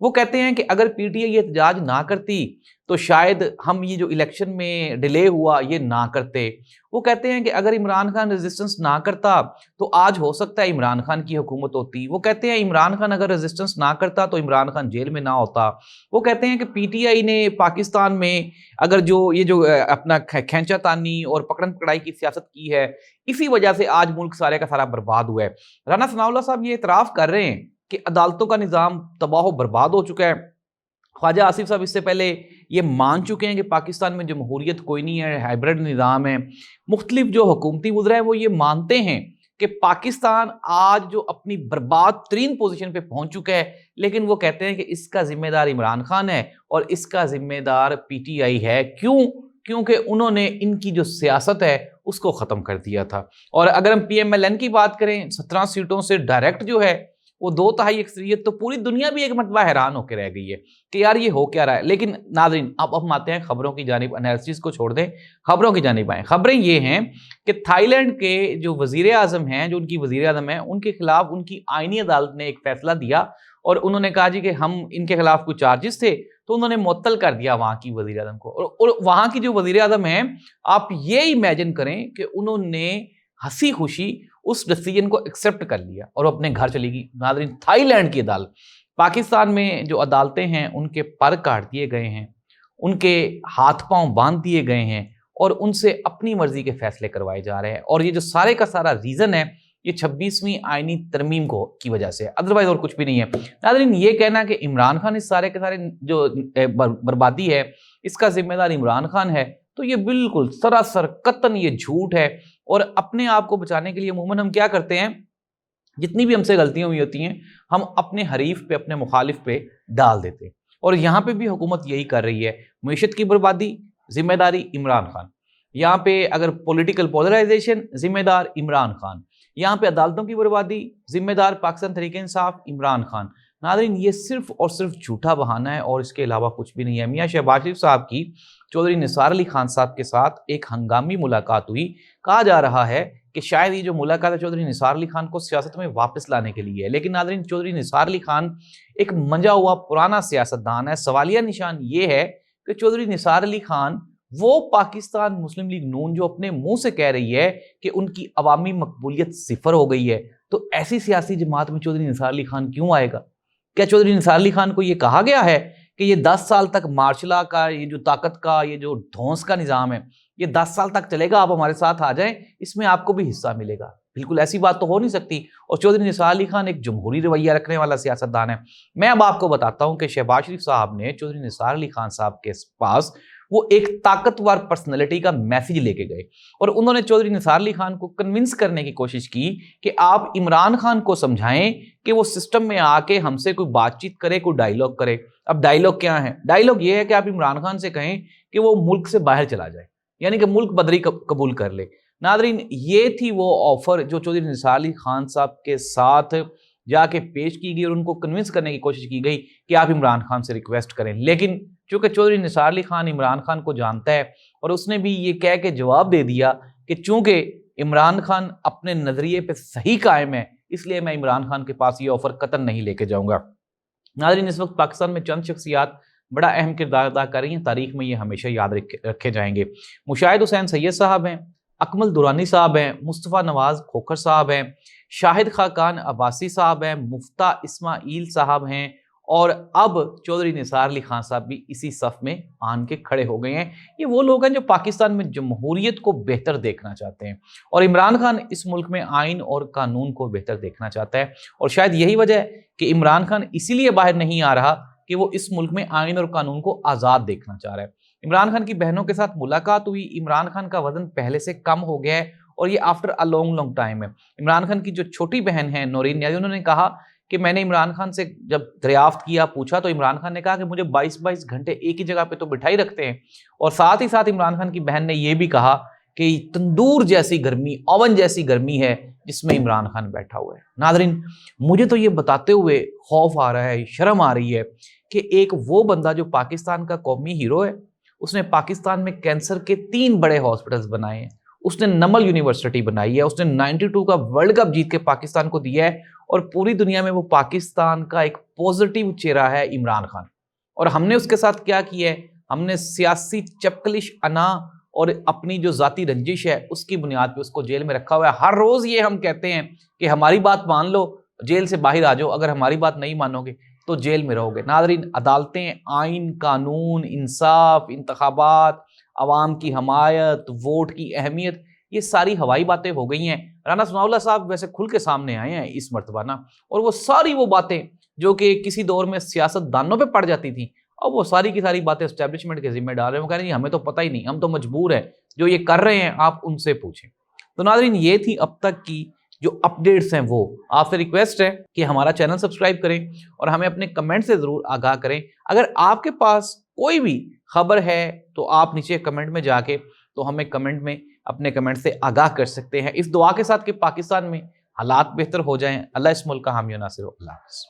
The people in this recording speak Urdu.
وہ کہتے ہیں کہ اگر پی ٹی آئی یہ احتجاج نہ کرتی تو شاید ہم یہ جو الیکشن میں ڈیلے ہوا یہ نہ کرتے۔ وہ کہتے ہیں کہ اگر عمران خان ریزسٹنس نہ کرتا تو آج ہو سکتا ہے عمران خان کی حکومت ہوتی۔ وہ کہتے ہیں عمران خان اگر ریزسٹنس نہ کرتا تو عمران خان جیل میں نہ ہوتا۔ وہ کہتے ہیں کہ پی ٹی آئی نے پاکستان میں اگر جو اپنا کھینچا تانی اور پکڑن پکڑائی کی سیاست کی ہے، اسی وجہ سے آج ملک سارے کا سارا برباد ہوا ہے۔ رانا ثناء اللہ صاحب یہ اعتراف کر رہے ہیں کہ عدالتوں کا نظام تباہ و برباد ہو چکا ہے۔ خواجہ آصف صاحب اس سے پہلے یہ مان چکے ہیں کہ پاکستان میں جمہوریت کوئی نہیں ہے، ہائبرڈ نظام ہے۔ مختلف جو حکومتی وزراء ہیں وہ یہ مانتے ہیں کہ پاکستان آج جو اپنی برباد ترین پوزیشن پہ پہنچ چکا ہے، لیکن وہ کہتے ہیں کہ اس کا ذمہ دار عمران خان ہے اور اس کا ذمہ دار پی ٹی آئی ہے۔ کیونکہ انہوں نے ان کی جو سیاست ہے اس کو ختم کر دیا تھا۔ اور اگر ہم پی ایم ایل این کی بات کریں، 17 سیٹوں سے ڈائریکٹ جو ہے وہ 2/3 اکثریت، تو پوری دنیا بھی ایک مرتبہ حیران ہو کے رہ گئی ہے کہ یار یہ ہو کیا رہا ہے۔ لیکن ناظرین اب ہم آتے ہیں خبروں کی جانب، انالیسس کو چھوڑ دیں، خبروں کی جانب آئیں۔ خبریں یہ ہیں کہ تھائی لینڈ کے جو وزیر اعظم ہیں، جو ان کی وزیر اعظم ہیں، ان کے خلاف ان کی آئینی عدالت نے ایک فیصلہ دیا اور انہوں نے کہا جی کہ ہم ان کے خلاف کچھ چارجز تھے تو انہوں نے معطل کر دیا وہاں کی وزیر اعظم کو۔ اور وہاں کی جو وزیر اعظم ہیں، آپ یہ امیجن کریں کہ انہوں نے ہنسی خوشی اس ڈیسیجن کو ایکسیپٹ کر لیا اور اپنے گھر چلی گئی۔ ناظرین تھائی لینڈ کی عدالت، پاکستان میں جو عدالتیں ہیں ان کے پر کاٹ دیے گئے ہیں، ان کے ہاتھ پاؤں باندھ دیے گئے ہیں اور ان سے اپنی مرضی کے فیصلے کروائے جا رہے ہیں۔ اور یہ جو سارے کا سارا ریزن ہے یہ 26ویں آئینی ترمیم کی وجہ سے ہے، ادروائز اور کچھ بھی نہیں ہے۔ ناظرین یہ کہنا کہ عمران خان اس سارے کے سارے جو بربادی ہے اس کا ذمہ دار عمران خان ہے، تو یہ بالکل سراسر قطعاً یہ جھوٹ ہے۔ اور اپنے آپ کو بچانے کے لیے عموماً ہم کیا کرتے ہیں، جتنی بھی ہم سے غلطیاں ہوئی ہوتی ہیں ہم اپنے حریف پہ، اپنے مخالف پہ ڈال دیتے ہیں، اور یہاں پہ بھی حکومت یہی کر رہی ہے۔ معیشت کی بربادی ذمہ داری عمران خان، یہاں پہ اگر پولیٹیکل پولرائزیشن ذمہ دار عمران خان، یہاں پہ عدالتوں کی بربادی ذمہ دار پاکستان تحریک انصاف عمران خان۔ ناظرین یہ صرف اور صرف جھوٹا بہانہ ہے اور اس کے علاوہ کچھ بھی نہیں ہے۔ میاں شہباز شریف صاحب کی چودھری نثار علی خان صاحب کے ساتھ ایک ہنگامی ملاقات ہوئی، کہا جا رہا ہے کہ شاید یہ جو ملاقات ہے چودھری نثار علی خان کو سیاست میں واپس لانے کے لیے ہے۔ لیکن ناظرین چودھری نثار علی خان ایک منجا ہوا پرانا سیاستدان ہے۔ سوالیہ نشان یہ ہے کہ چودھری نثار علی خان وہ پاکستان مسلم لیگ نون جو اپنے منہ سے کہہ رہی ہے کہ ان کی عوامی مقبولیت صفر ہو گئی ہے، تو ایسی سیاسی جماعت میں چودھری نثار علی خان کیوں آئے گا؟ کیا چودھری نثار علی خان کو یہ کہا گیا ہے کہ یہ 10 سال تک مارشل لا کا، یہ جو طاقت کا، یہ جو دھونس کا نظام ہے یہ 10 سال تک چلے گا، آپ ہمارے ساتھ آ جائیں، اس میں آپ کو بھی حصہ ملے گا؟ بالکل ایسی بات تو ہو نہیں سکتی۔ اور چودھری نثار علی خان ایک جمہوری رویہ رکھنے والا سیاستدان ہے۔ میں اب آپ کو بتاتا ہوں کہ شہباز شریف صاحب نے چودھری نثار علی خان صاحب کے پاس وہ ایک طاقتور پرسنالٹی کا میسج لے کے گئے اور انہوں نے چودھری نثار علی خان کو کنونس کرنے کی کوشش کی کہ آپ عمران خان کو سمجھائیں کہ وہ سسٹم میں آ کے ہم سے کوئی بات چیت کرے، کوئی ڈائیلاگ کرے۔ اب ڈائیلاگ کیا ہے؟ ڈائیلاگ یہ ہے کہ آپ عمران خان سے کہیں کہ وہ ملک سے باہر چلا جائے، یعنی کہ ملک بدری قبول کر لے۔ ناظرین یہ تھی وہ آفر جو چودھری نثار علی خان صاحب کے ساتھ جا کے پیش کی گئی اور ان کو کنونس کرنے کی کوشش کی گئی کہ آپ عمران خان سے ریکویسٹ کریں۔ لیکن چونکہ چودھری نثار علی خان عمران خان کو جانتا ہے اور اس نے بھی یہ کہہ کے جواب دے دیا کہ چونکہ عمران خان اپنے نظریے پہ صحیح قائم ہے اس لیے میں عمران خان کے پاس یہ آفر قطعاً نہیں لے کے جاؤں گا۔ ناظرین اس وقت پاکستان میں چند شخصیات بڑا اہم کردار ادا کر رہی ہیں، تاریخ میں یہ ہمیشہ یاد رکھے جائیں گے۔ مشاہد حسین سید صاحب ہیں، اکمل دورانی صاحب ہیں، مصطفیٰ نواز کھوکھر صاحب ہیں، شاہد خاقان عباسی صاحب ہیں، مفتاح اسماعیل صاحب ہیں، اور اب چودھری نثار علی خان صاحب بھی اسی صف میں آن کے کھڑے ہو گئے ہیں۔ یہ وہ لوگ ہیں جو پاکستان میں جمہوریت کو بہتر دیکھنا چاہتے ہیں، اور عمران خان اس ملک میں آئین اور قانون کو بہتر دیکھنا چاہتا ہے، اور شاید یہی وجہ ہے کہ عمران خان اسی لیے باہر نہیں آ رہا کہ وہ اس ملک میں آئین اور قانون کو آزاد دیکھنا چاہ رہا ہے۔ عمران خان کی بہنوں کے ساتھ ملاقات ہوئی، عمران خان کا وزن پہلے سے کم ہو گیا ہے اور یہ آفٹر اے لانگ ٹائم ہے۔ عمران خان کی جو چھوٹی بہن ہے نورین نیازی، انہوں نے کہا کہ میں نے عمران خان سے جب دریافت کیا، پوچھا، تو عمران خان نے کہا کہ مجھے 22 گھنٹے ایک ہی جگہ پہ تو بٹھائی رکھتے ہیں، اور ساتھ ہی ساتھ عمران خان کی بہن نے یہ بھی کہا کہ تندور جیسی گرمی، اوون جیسی گرمی ہے جس میں عمران خان بیٹھا ہوا ہے۔ ناظرین مجھے تو یہ بتاتے ہوئے خوف آ رہا ہے، شرم آ رہی ہے کہ ایک وہ بندہ جو پاکستان کا قومی ہیرو ہے، اس نے پاکستان میں کینسر کے 3 بڑے ہاسپٹلز بنائے ہیں، اس نے نمل یونیورسٹی بنائی ہے, اس نے 92 کا ورلڈ کپ جیت کے پاکستان کو دیا ہے, اور پوری دنیا میں وہ پاکستان کا ایک پوزیٹیو چہرہ ہے عمران خان. اور ہم نے اس کے ساتھ کیا کیا ہے, ہم نے سیاسی چپکلش انا اور اپنی جو ذاتی رنجش ہے اس کی بنیاد پہ اس کو جیل میں رکھا ہوا ہے. ہر روز یہ ہم کہتے ہیں کہ ہماری بات مان لو, جیل سے باہر آ جاؤ, اگر ہماری بات نہیں مانو گے تو جیل میں رہو گے. ناظرین, عدالتیں, آئین, قانون, انصاف, انتخابات, عوام کی حمایت, ووٹ کی اہمیت, یہ ساری ہوائی باتیں ہو گئی ہیں. رانا ثناء اللہ صاحب ویسے کھل کے سامنے آئے ہیں اس مرتبہ نا, اور وہ ساری وہ باتیں جو کہ کسی دور میں سیاست دانوں پہ پڑ جاتی تھیں, اور وہ ساری کی ساری باتیں اسٹیبلشمنٹ کے ذمہ ڈال رہے ہیں. وہ کہہ رہے ہیں ہمیں تو پتہ ہی نہیں, ہم تو مجبور ہیں, جو یہ کر رہے ہیں آپ ان سے پوچھیں. تو ناظرین, یہ تھی اب تک کی جو اپڈیٹس ہیں. وہ آپ سے ریکویسٹ ہے کہ ہمارا چینل سبسکرائب کریں اور ہمیں اپنے کمنٹ سے ضرور آگاہ کریں. اگر آپ کے پاس کوئی بھی خبر ہے تو آپ نیچے کمنٹ میں جا کے تو ہمیں کمنٹ میں اپنے کمنٹ سے آگاہ کر سکتے ہیں, اس دعا کے ساتھ کہ پاکستان میں حالات بہتر ہو جائیں. اللہ اس ملک کا حامی و ناصر ہو. اللہ حافظ.